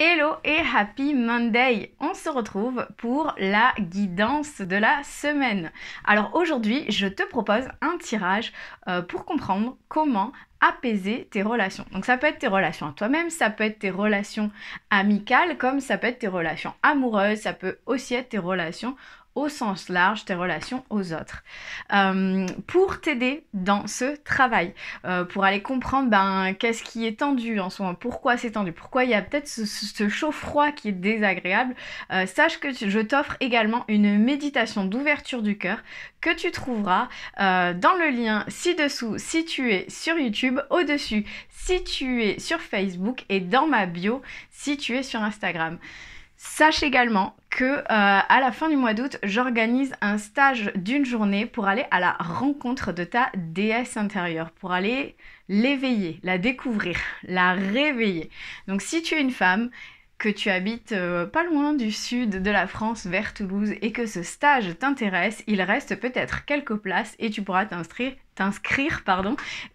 Hello et happy Monday! On se retrouve pour la guidance de la semaine. Alors aujourd'hui, je te propose un tirage pour comprendre comment apaiser tes relations. Donc ça peut être tes relations à toi-même, ça peut être tes relations amicales, comme ça peut être tes relations amoureuses, ça peut aussi être tes relations au sens large, tes relations aux autres. Pour t'aider dans ce travail, pour aller comprendre qu'est-ce qui est tendu en ce moment, pourquoi c'est tendu, pourquoi il y a peut-être ce chaud-froid qui est désagréable, sache que je t'offre également une méditation d'ouverture du cœur que tu trouveras dans le lien ci-dessous si tu es sur YouTube, au-dessus si tu es sur Facebook et dans ma bio si tu es sur Instagram. Sache également que à la fin du mois d'août, j'organise un stage d'une journée pour aller à la rencontre de ta déesse intérieure, pour aller l'éveiller, la découvrir, la réveiller. Donc si tu es une femme, que tu habites pas loin du sud de la France vers Toulouse et que ce stage t'intéresse, il reste peut-être quelques places et tu pourras t'inscrire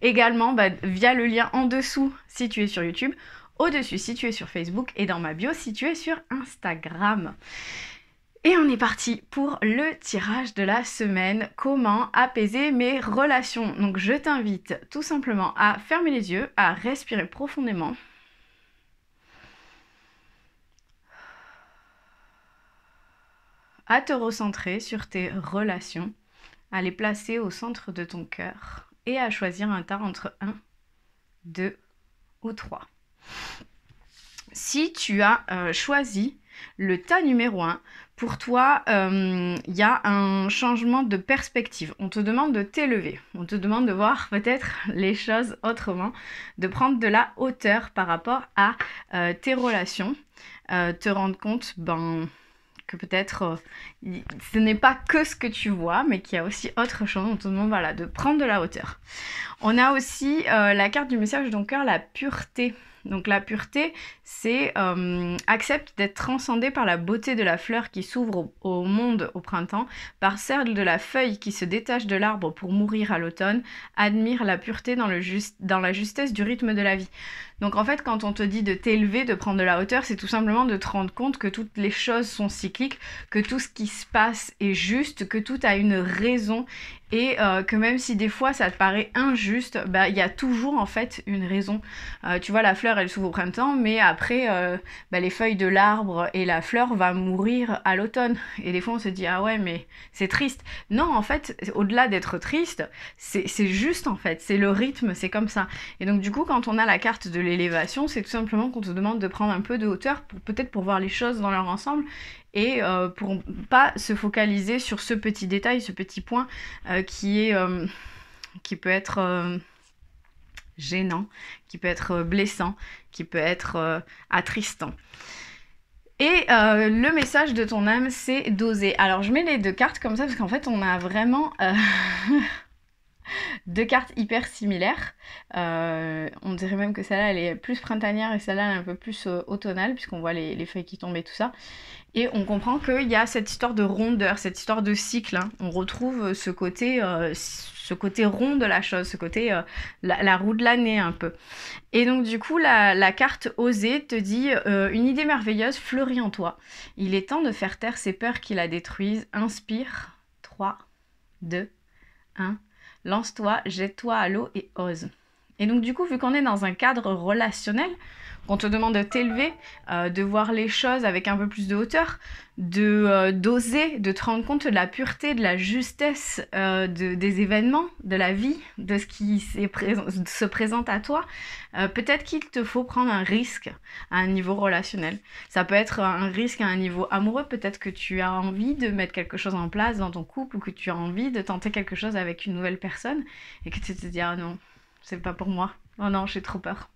également via le lien en dessous si tu es sur YouTube, au-dessus si tu es sur Facebook et dans ma bio si tu es sur Instagram. Et on est parti pour le tirage de la semaine, comment apaiser mes relations. Donc je t'invite tout simplement à fermer les yeux, à respirer profondément. À te recentrer sur tes relations, à les placer au centre de ton cœur et à choisir un tas entre 1, 2 ou 3. Si tu as choisi le tas numéro 1, pour toi, il y a un changement de perspective. On te demande de t'élever, on te demande de voir peut-être les choses autrement, de prendre de la hauteur par rapport à tes relations, te rendre compte que peut-être ce n'est pas que ce que tu vois, mais qu'il y a aussi autre chose. On te demande de prendre de la hauteur. On a aussi la carte du message de ton cœur, la pureté. Donc la pureté, c'est accepte d'être transcendé par la beauté de la fleur qui s'ouvre au monde au printemps, par celle de la feuille qui se détache de l'arbre pour mourir à l'automne, admire la pureté dans la justesse du rythme de la vie. Donc en fait, quand on te dit de t'élever, de prendre de la hauteur, c'est tout simplement de te rendre compte que toutes les choses sont cycliques, que tout ce qui se passe est juste, que tout a une raison et que même si des fois ça te paraît injuste, il y a toujours en fait une raison. Tu vois, la fleur elle s'ouvre au printemps, mais après les feuilles de l'arbre et la fleur va mourir à l'automne. Et des fois on se dit ah ouais mais c'est triste. Non en fait, au-delà d'être triste, c'est juste en fait, c'est le rythme, c'est comme ça. Et donc du coup quand on a la carte de l'élévation, c'est tout simplement qu'on te demande de prendre un peu de hauteur pour peut-être pour voir les choses dans leur ensemble et pour pas se focaliser sur ce petit détail, ce petit point qui peut être gênant, qui peut être blessant, qui peut être attristant. Et le message de ton âme, c'est d'oser. Alors je mets les deux cartes comme ça parce qu'en fait on a vraiment deux cartes hyper similaires. On dirait même que celle-là elle est plus printanière et celle-là elle est un peu plus automnale puisqu'on voit les feuilles qui tombent et tout ça. Et on comprend qu'il y a cette histoire de rondeur, cette histoire de cycle. Hein. On retrouve ce côté rond de la chose, ce côté la roue de l'année un peu. Et donc du coup, la carte Oser te dit une idée merveilleuse fleurit en toi. Il est temps de faire taire ces peurs qui la détruisent. Inspire. 3, 2, 1. Lance-toi, jette-toi à l'eau et ose. Et donc du coup, vu qu'on est dans un cadre relationnel, qu'on te demande de t'élever, de voir les choses avec un peu plus de hauteur, d'oser, de te rendre compte de la pureté, de la justesse des événements, de la vie, de ce qui se présente à toi, peut-être qu'il te faut prendre un risque à un niveau relationnel. Ça peut être un risque à un niveau amoureux, peut-être que tu as envie de mettre quelque chose en place dans ton couple ou que tu as envie de tenter quelque chose avec une nouvelle personne et que tu te dis « Ah non, c'est pas pour moi. Oh non, j'ai trop peur. »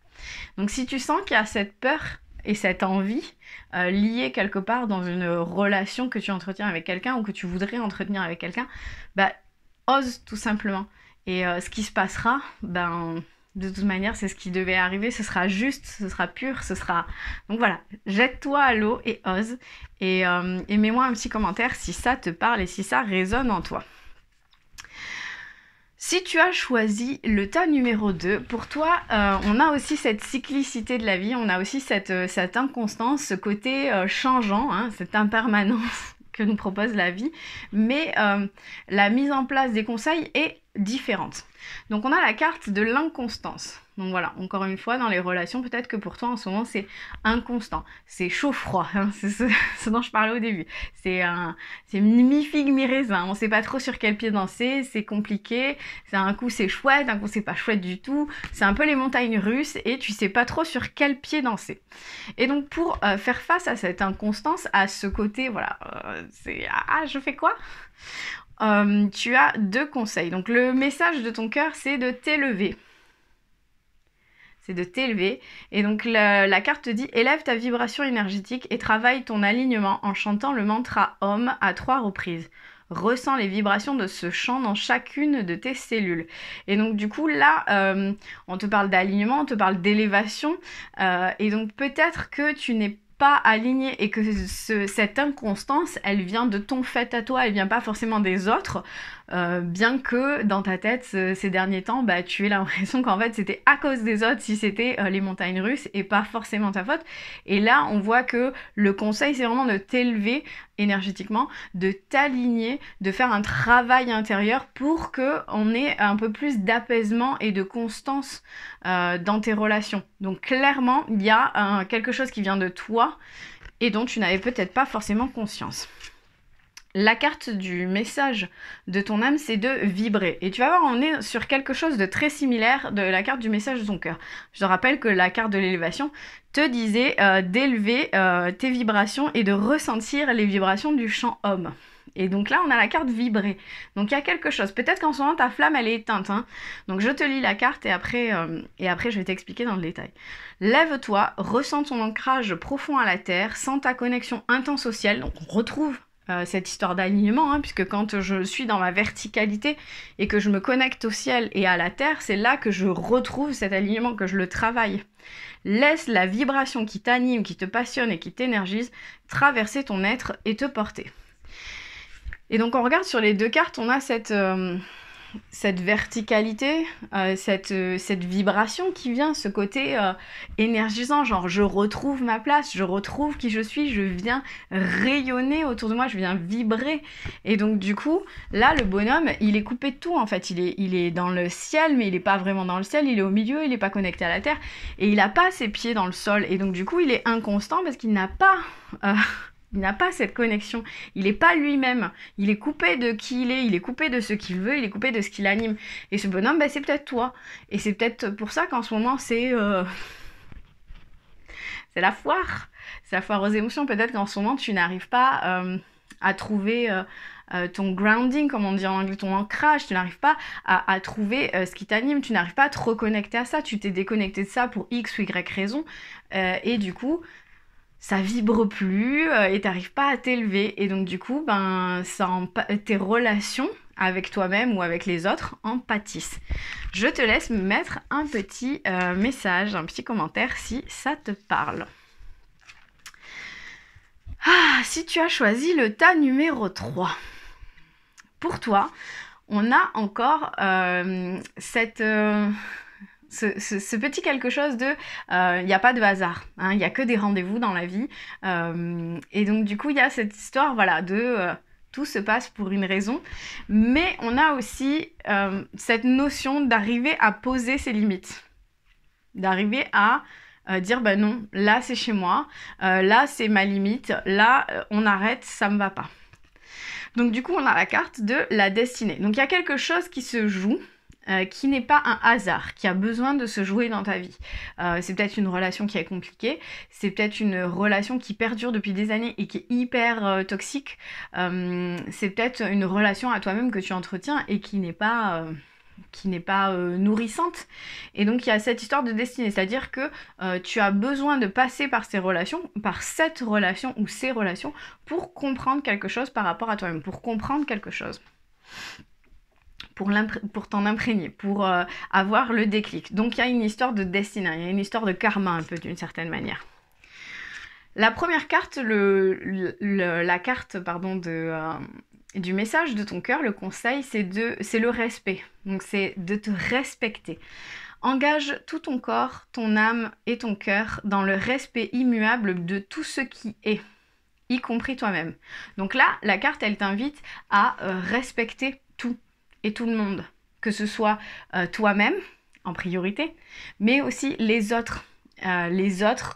Donc si tu sens qu'il y a cette peur et cette envie liée quelque part dans une relation que tu entretiens avec quelqu'un ou que tu voudrais entretenir avec quelqu'un, ose tout simplement. Et ce qui se passera, de toute manière, c'est ce qui devait arriver, ce sera juste, ce sera pur, ce sera... Donc voilà, jette-toi à l'eau et ose. Et mets-moi un petit commentaire si ça te parle et si ça résonne en toi. Si tu as choisi le tas numéro 2, pour toi, on a aussi cette cyclicité de la vie, on a aussi cette inconstance, ce côté changeant, hein, cette impermanence que nous propose la vie, mais la mise en place des conseils est différente. Donc on a la carte de l'inconstance. Donc voilà, encore une fois, dans les relations, peut-être que pour toi en ce moment c'est inconstant, c'est chaud-froid, hein, c'est ce dont je parlais au début. C'est mi-figue, mi-raisin, on sait pas trop sur quel pied danser, c'est compliqué, c'est un coup c'est chouette, un coup c'est pas chouette du tout, c'est un peu les montagnes russes et tu sais pas trop sur quel pied danser. Et donc pour faire face à cette inconstance, à ce côté, voilà, je fais quoi ? Tu as 2 conseils. Donc le message de ton cœur, c'est de t'élever. C'est de t'élever. Et donc la carte te dit « Élève ta vibration énergétique et travaille ton alignement en chantant le mantra Om à 3 reprises. Ressens les vibrations de ce chant dans chacune de tes cellules. » Et donc du coup là, on te parle d'alignement, on te parle d'élévation. Et donc peut-être que tu n'es pas aligné et que cette inconstance, elle vient de ton fait à toi, elle vient pas forcément des autres, bien que dans ta tête ces derniers temps, bah, tu aies l'impression qu'en fait c'était à cause des autres si c'était les montagnes russes et pas forcément ta faute. Et là on voit que le conseil c'est vraiment de t'élever énergétiquement, de t'aligner, de faire un travail intérieur pour que on ait un peu plus d'apaisement et de constance dans tes relations. Donc clairement, il y a quelque chose qui vient de toi et dont tu n'avais peut-être pas forcément conscience. La carte du message de ton âme, c'est de vibrer. Et tu vas voir, on est sur quelque chose de très similaire de la carte du message de ton cœur. Je te rappelle que la carte de l'élévation te disait d'élever tes vibrations et de ressentir les vibrations du chant homme. Et donc là, on a la carte vibrer. Donc il y a quelque chose. Peut-être qu'en ce moment, ta flamme, elle est éteinte. Hein. Donc je te lis la carte et après je vais t'expliquer dans le détail. Lève-toi, ressens ton ancrage profond à la terre, sens ta connexion intense au ciel. Donc on retrouve cette histoire d'alignement, hein, puisque quand je suis dans ma verticalité et que je me connecte au ciel et à la terre, c'est là que je retrouve cet alignement, que je le travaille. Laisse la vibration qui t'anime, qui te passionne et qui t'énergise traverser ton être et te porter. Et donc on regarde sur les 2 cartes, on a cette verticalité, cette vibration qui vient, ce côté énergisant, genre je retrouve ma place, je retrouve qui je suis, je viens rayonner autour de moi, je viens vibrer. Et donc du coup, là le bonhomme, il est coupé de tout en fait, il est dans le ciel, mais il est pas vraiment dans le ciel, il est au milieu, il est pas connecté à la terre, et il a pas ses pieds dans le sol, et donc du coup il est inconstant parce qu'il n'a pas... Il n'a pas cette connexion, il n'est pas lui-même, il est coupé de qui il est coupé de ce qu'il veut, il est coupé de ce qui l'anime. Et ce bonhomme, bah, c'est peut-être toi. Et c'est peut-être pour ça qu'en ce moment, c'est la foire. C'est la foire aux émotions. Peut-être qu'en ce moment, tu n'arrives pas à trouver ton grounding, comme on dit en anglais, ton ancrage. Tu n'arrives pas à trouver ce qui t'anime, tu n'arrives pas à te reconnecter à ça. Tu t'es déconnecté de ça pour X ou Y raison. Et du coup... ça vibre plus et t'arrives pas à t'élever. Et donc du coup, tes relations avec toi-même ou avec les autres en pâtissent. Je te laisse me mettre un petit message, un petit commentaire si ça te parle. Ah, si tu as choisi le tas numéro 3, pour toi, on a encore ce petit quelque chose de... il n'y a pas de hasard, hein, il n'y a que des rendez-vous dans la vie. Et donc du coup, il y a cette histoire voilà, de... tout se passe pour une raison. Mais on a aussi cette notion d'arriver à poser ses limites. D'arriver à dire, ben non, là c'est chez moi, là c'est ma limite, là on arrête, ça me va pas. Donc du coup, on a la carte de la destinée. Donc il y a quelque chose qui se joue, qui n'est pas un hasard, qui a besoin de se jouer dans ta vie. C'est peut-être une relation qui est compliquée, c'est peut-être une relation qui perdure depuis des années et qui est hyper toxique, c'est peut-être une relation à toi-même que tu entretiens et qui n'est pas nourrissante. Et donc il y a cette histoire de destinée, c'est-à-dire que tu as besoin de passer par cette relation ou ces relations pour comprendre quelque chose par rapport à toi-même, pour comprendre quelque chose. Pour t'en imprégner, pour avoir le déclic. Donc il y a une histoire de destinée, il y a une histoire de karma un peu d'une certaine manière. La première carte, la carte pardon, du message de ton cœur, le conseil, c'est le respect. Donc c'est de te respecter. Engage tout ton corps, ton âme et ton cœur dans le respect immuable de tout ce qui est, y compris toi-même. Donc là, la carte, elle t'invite à respecter tout et tout le monde, que ce soit toi-même en priorité, mais aussi les autres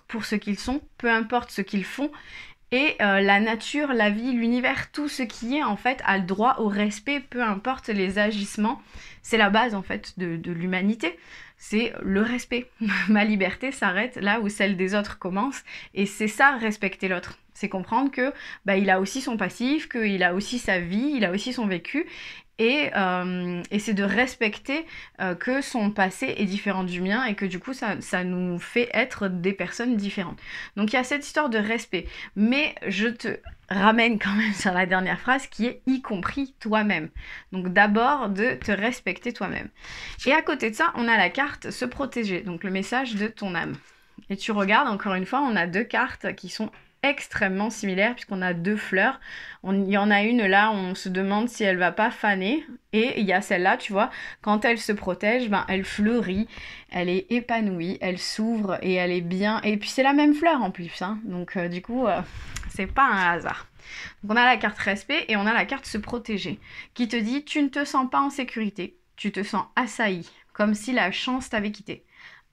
pour ce qu'ils sont, peu importe ce qu'ils font, et la nature, la vie, l'univers, tout ce qui est en fait a le droit au respect, peu importe les agissements. C'est la base en fait de l'humanité, c'est le respect. Ma liberté s'arrête là où celle des autres commence, et c'est ça, respecter l'autre. C'est comprendre que il a aussi son passif, qu'il a aussi sa vie, il a aussi son vécu, et c'est de respecter que son passé est différent du mien et que du coup ça nous fait être des personnes différentes. Donc il y a cette histoire de respect, mais je te ramène quand même sur la dernière phrase qui est y compris toi-même. Donc d'abord de te respecter toi-même. Et à côté de ça, on a la carte se protéger, donc le message de ton âme. Et tu regardes, encore une fois, on a deux cartes qui sont extrêmement similaires puisqu'on a deux fleurs. Il y en a une là, on se demande si elle va pas faner, et il y a celle-là, tu vois, quand elle se protège, elle fleurit, elle est épanouie, elle s'ouvre et elle est bien, et puis c'est la même fleur en plus, hein. Donc du coup, c'est pas un hasard. Donc on a la carte respect et on a la carte se protéger, qui te dit tu ne te sens pas en sécurité, tu te sens assailli, comme si la chance t'avait quitté.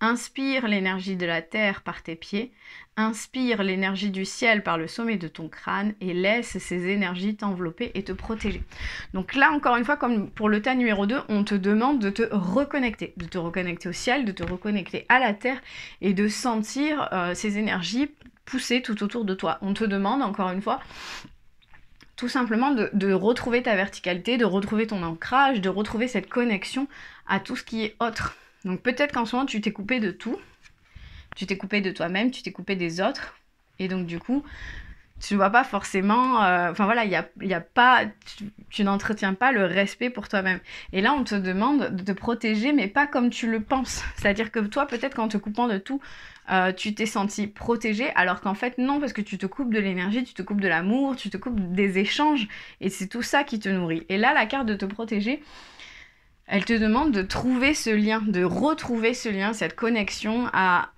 Inspire l'énergie de la terre par tes pieds, inspire l'énergie du ciel par le sommet de ton crâne et laisse ces énergies t'envelopper et te protéger. Donc là, encore une fois, comme pour le tas numéro 2, on te demande de te reconnecter au ciel, de te reconnecter à la terre et de sentir ces énergies pousser tout autour de toi. On te demande, encore une fois, tout simplement de retrouver ta verticalité, de retrouver ton ancrage, de retrouver cette connexion à tout ce qui est autre. Donc peut-être qu'en ce moment, tu t'es coupé de tout. Tu t'es coupé de toi-même, tu t'es coupé des autres. Et donc du coup, tu ne vois pas forcément... tu n'entretiens pas le respect pour toi-même. Et là, on te demande de te protéger, mais pas comme tu le penses. C'est-à-dire que toi, peut-être qu'en te coupant de tout, tu t'es senti protégé, alors qu'en fait, non, parce que tu te coupes de l'énergie, tu te coupes de l'amour, tu te coupes des échanges. Et c'est tout ça qui te nourrit. Et là, la carte de te protéger... Elle te demande de trouver ce lien, de retrouver ce lien, cette connexion à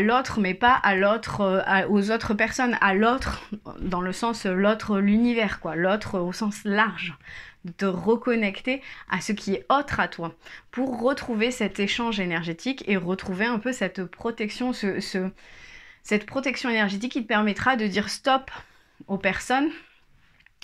l'autre, mais pas à l'autre, aux autres personnes, à l'autre, dans le sens l'autre, l'univers, quoi, l'autre au sens large. De te reconnecter à ce qui est autre à toi, pour retrouver cet échange énergétique et retrouver un peu cette protection, cette protection énergétique qui te permettra de dire stop aux personnes,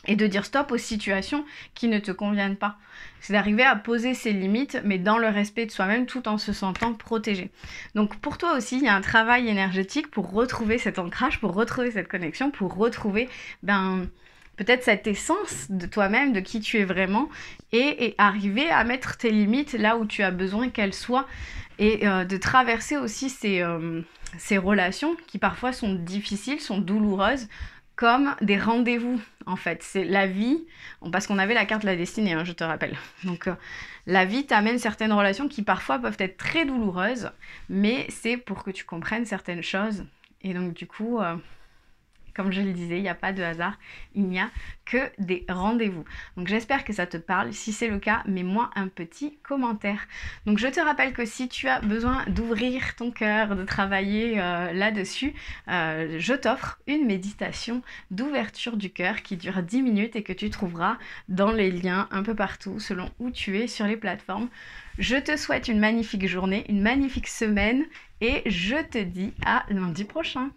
et de dire stop aux situations qui ne te conviennent pas. C'est d'arriver à poser ses limites, mais dans le respect de soi-même, tout en se sentant protégé. Donc pour toi aussi, il y a un travail énergétique pour retrouver cet ancrage, pour retrouver cette connexion, pour retrouver peut-être cette essence de toi-même, de qui tu es vraiment, et arriver à mettre tes limites là où tu as besoin qu'elles soient, et de traverser aussi ces relations qui parfois sont difficiles, sont douloureuses, comme des rendez-vous, en fait. C'est la vie, parce qu'on avait la carte de la destinée, hein, je te rappelle. Donc, la vie t'amène certaines relations qui parfois peuvent être très douloureuses, mais c'est pour que tu comprennes certaines choses. Et donc, du coup, comme je le disais, il n'y a pas de hasard, il n'y a que des rendez-vous. Donc j'espère que ça te parle. Si c'est le cas, mets-moi un petit commentaire. Donc je te rappelle que si tu as besoin d'ouvrir ton cœur, de travailler là-dessus, je t'offre une méditation d'ouverture du cœur qui dure 10 minutes et que tu trouveras dans les liens un peu partout selon où tu es sur les plateformes. Je te souhaite une magnifique journée, une magnifique semaine et je te dis à lundi prochain.